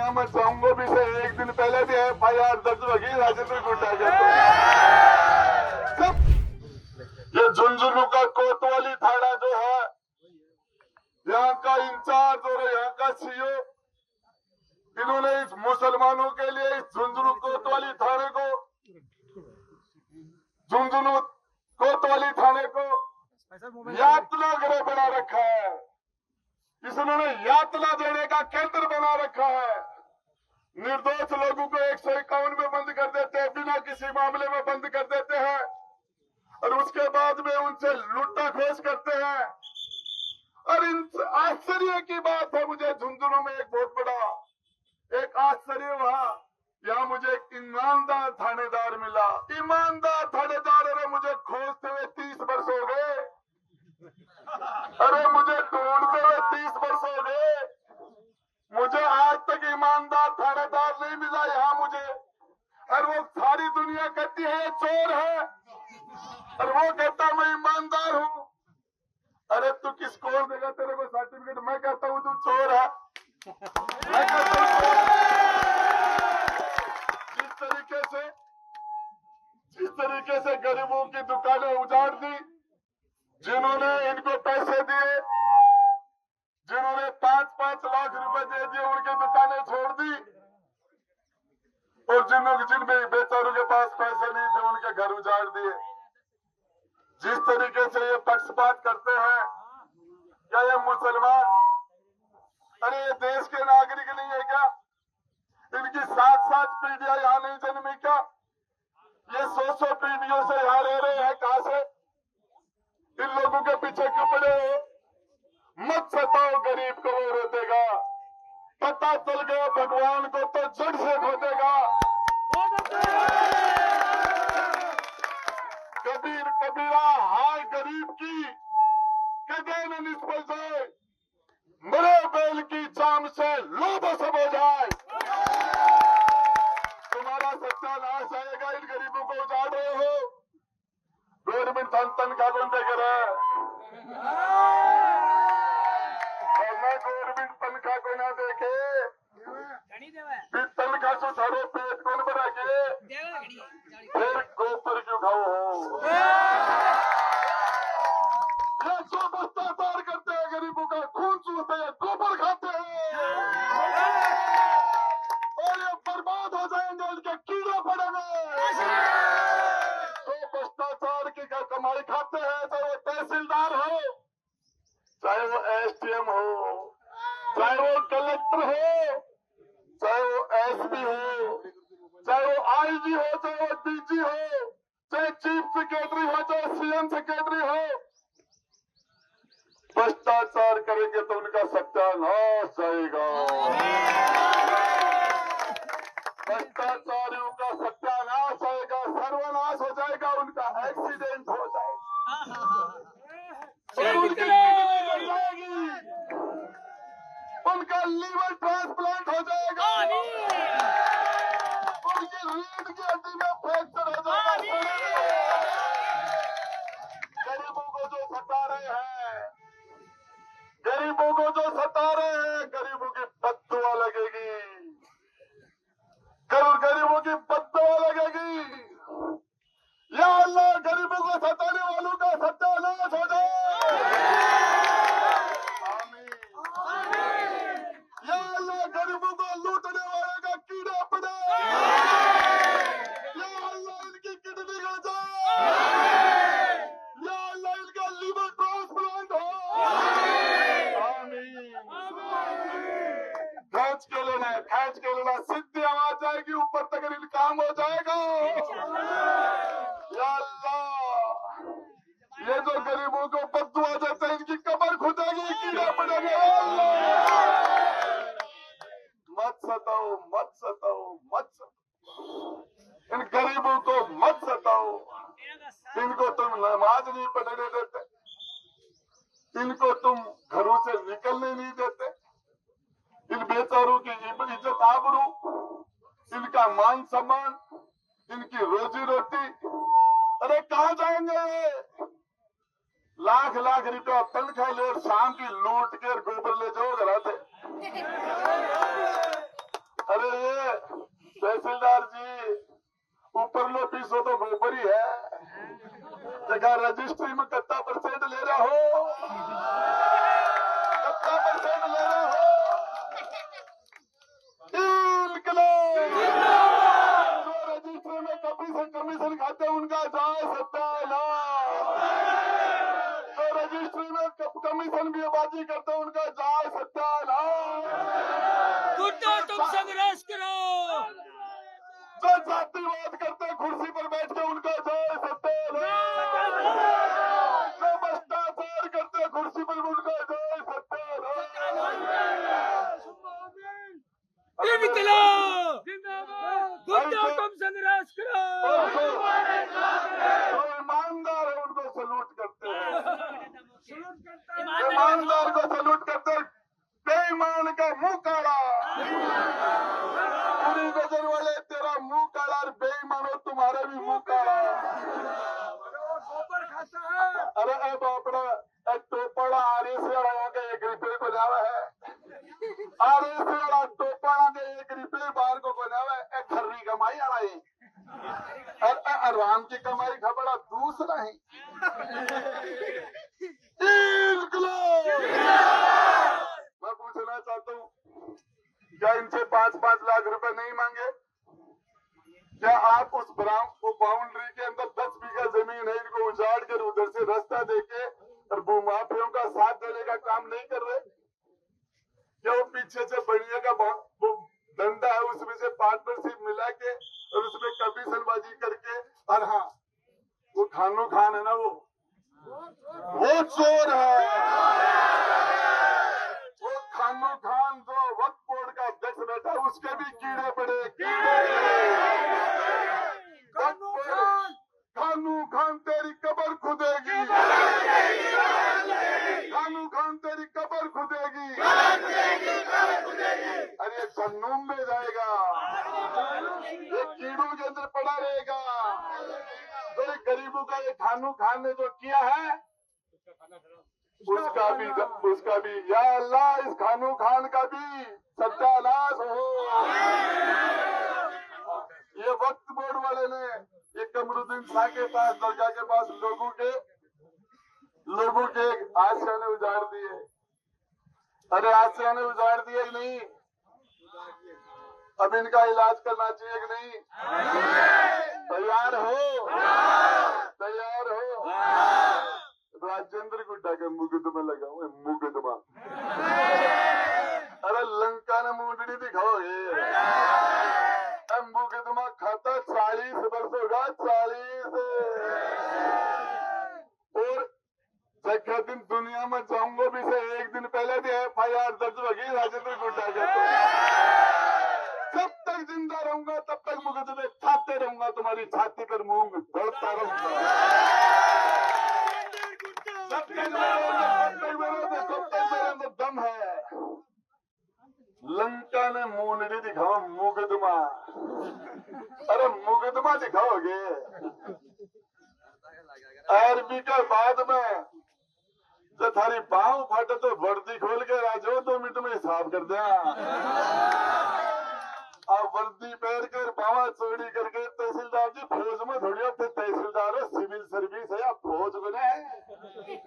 यहाँ मैं चाहूंगा भी से एक दिन पहले भी FIR दर्ज होगी राजेंद्र गुंडा के। ये झुंझुनू का कोतवाली थाना जो है, यहाँ का इंचार्ज और यहाँ का CO, इन्होंने इस मुसलमानों के लिए इस झुंझुनू कोतवाली थाने को, झुंझुनू कोतवाली थाने को यातना गृह बना रखा है। इसने यातना देने का केंद्र बना रखा है। निर्दोष लोगों को 151 में बंद कर देते हैं, बिना किसी मामले में बंद कर देते हैं और उसके बाद में उनसे लुट्टा खोज करते हैं। और इन आश्चर्य की बात है, मुझे झुंझुनू में एक बहुत बड़ा एक आश्चर्य हुआ, यहाँ मुझे एक ईमानदार थानेदार मिला। ईमानदार थानेदार, अरे मुझे खोजते हुए 30 वर्ष हो गए, अरे मुझे ढूंढते हुए 30 वर्ष हो गए, मुझे आज तक ईमानदार थानेदार नहीं मिला यहाँ मुझे। और वो सारी दुनिया कहती है ये चोर है, और वो कहता मैं ईमानदार हूँ। अरे तू किस कौन देगा तेरे को सर्टिफिकेट? मैं कहता हूँ तू चोर है। मैं कहता हूँ जिस तरीके से गरीबों की दुकानें उजाड़ दी, जिन्होंने इनको पैसे दिए, जिन्होंने 5-5 लाख रुपए दे दिए, उनकी दुकानें छोड़ दी, और जिन बेचारों के पास पैसे नहीं थे उनके घर उजाड़ दिए। जिस तरीके से ये पक्षपात करते हैं, क्या ये मुसलमान, अरे ये देश के नागरिक नहीं है क्या? इनकी 7-7 पीढ़ियां यहाँ नहीं जन्मी क्या? ये 100 पीढ़ियों से यहाँ रह रहे हैं, कहां से? इन लोगों के पीछे क्यों पड़े हो? मत सताओ गरीब को, वो रोतेगा। पता चल गया भगवान को तो जड़ से खोदेगा। कबीर कबीरा हाय गरीब की, कदे न निष्फल जाए, मरे बैल की चाम से लोभ सब हो जाए। तुम्हारा सत्यानाश आएगा, इन गरीबों को उजाड़ रहे हो। गवर्नमेंट तनख्वाह कौन देकर है? और मैं गवर्नमेंट तनख्वाह को ना देखे फिर तनख्वाह से सारे पेट कौन बना के फिर गोबर क्यों खाओ हो? ये जो भ्रष्टाचार करते हैं, गरीबों का खून चूसते हैं, गोबर खाते हैं, और ये बर्बाद हो जाएंगे, इनके कीड़े पड़ेंगे। तो भ्रष्टाचार की कमाई खाते हैं, चाहे वो तहसीलदार हो, चाहे वो SDM हो, चाहे वो कलेक्टर हो, चाहे वो SP हो, चाहे वो IG हो, चाहे वो DG हो, चाहे चीफ सेक्रेटरी हो, चाहे CM सेक्रेटरी हो। भ्रष्टाचार करेंगे तो उनका सत्यानाश जाएगा। भ्रष्टाचारियों का सत्यानाश आएगा, सर्वनाश हो जाएगा, उनका एक्सीडेंट हो जाएगा, उनकी किडनी जाएगी, उनका लीवर ट्रांसप्लांट हो जाएगा, उनकी रीढ़ की हड्डी में फ्रैक्चर हो जाएगा। गरीबों को जो सता रहे हैं, गरीबों को जो सता रहे हैं, गरीबों की बद्दुआ लगेगी, गरीबों की बद्दुआ लगेगी। या अल्लाह गरीबों को सताने वालों का सत्यानाश हो जाए। या अल्लाह गरीबों को लूटने वाले का कीड़ा पड़े। या अल्लाह इनकी किडनी गड़ जाए। या अल्लाह इनका लीवर ट्रांसप्लांट हो। आमीन। खींच के लेना, सीधी आवाज आएगी, ऊपर तक इनका काम हो जाएगा। या अल्लाह, ये जो गरीबों को बद्दुआ देते हैं, इनकी कब्र खुदेगी, कीड़ा पड़ेगा। मत सताओ, मत सताओ, मत सताओ, इन गरीबों को मत सताओ। इनको तुम नमाज नहीं पढ़ने देते, इनको तुम घरों से निकलने नहीं देते, इन बेचारों की इज्जत आबरू, इनका मान सम्मान, इनकी रोजी रोटी, अरे कहाँ जाएंगे ये? लाख लाख रुपया तनख्वाह ले और शाम की लूट के गोबर ले जाओ जरा से। तहसीलदार जी ऊपर लो पीसो तो गोबर ही है, जगह रजिस्ट्री में कितना परसेंट ले रहा हो, कितना परसेंट ले रहा हो। 3 किलो जो रजिस्ट्री में कमीशन खाते हैं उनका जाए सत्यानाश, जो रजिस्ट्री में कमीशन भी बाजी करते हैं उनका जाए सत्यानाश। तुम संघर्ष करो, जो जातिवाद करते हैं कुर्सी पर बैठ के उनका जाए सत्यानाश, जो भ्रष्टाचार करते हैं कुर्सी पर उनका जाए सत्यानाश। तुम संघर्ष करो, जो ईमानदार है उनको सलूट करते हैं, ईमानदार को सलूट करते हैं, बेईमान का मुंह काला। पूरी नजर वाले तेरा मुंह काला और बेईमानो तुम्हारा भी मुंह काला। अरे ए बापड़ा टोपड़ा आरे से अड़ा के 1 रुपये को जावा है, आरे से अड़ा टोपड़ा के 1 रुपये बाहर को बनावा है, खर्री कमाई अड़ाई आराम की कमाई खबड़ा दूसरा ही। 3 किलो मैं पूछना चाहता हूँ, क्या इनसे 5-5 लाख रुपए नहीं मांगे? क्या आप उस बाउंड्री के अंदर 10 बीघा जमीन है, इनको उजाड़ कर उधर से रास्ता देके और भूमाफियों का साथ देने का काम नहीं कर रहे? क्या वो पीछे से बढ़िया का वो धंधा है उसमें से पार्टनरशिप मिला के और उसमें कमीशनबाजी करके, और हाँ वो खानू खान है ना, वो चोर है। वो खानू खान जो वक्फ बोर्ड का अध्यक्ष बैठा उसके भी कीड़े पड़े, खानू खान तेरी कब्र खुदेगी, खानू खान तेरी कब्र खुदेगी, अरे जन्नूम में जाएगा, ये कीड़ों के अंदर पड़ा रहेगा। तो गरीबों का ये खानू खान ने जो किया है उसका भी या अल्लाह इस खानू खान का भी सत्यानाश हो। ये वक्फ बोर्ड वाले ने ये कमरुद्दीन शाह के पास दरगाह के पास लोगों के आशियाने उजाड़ दिए। अरे आशियाने उजाड़ दिए कि नहीं? अब इनका इलाज करना चाहिए कि नहीं? तैयार हो? तैयार हो? राजेंद्र गुड्डा के मुकदमा लगाओ, मुकदमा। अरे लंका ने मुंडनी दिखाओगे, मुकदमा खाता 40 वर्ष होगा, 40। और जगह दिन दुनिया में जाऊंगा भी से 1 दिन पहले भी FIR दर्ज होगी राजेंद्र गुड्डा के। जब तक जिंदा रहूंगा तब तक मुकदमे खाते रहूंगा, तुम्हारी छाती पर मूंग दौड़ता रहूंगा। जब तक मेरे अंदर दम है। लंका ने मुंडनी दिखाओ, मुकदमा। अरे मुकदमा दिखाओगे? अरबी के बाद में जब थारी पाँव फटे तो वर्दी खोल के राजो 2 मिनट में हिसाब कर दिया। अब वर्दी पहन कर बावा चोरी कर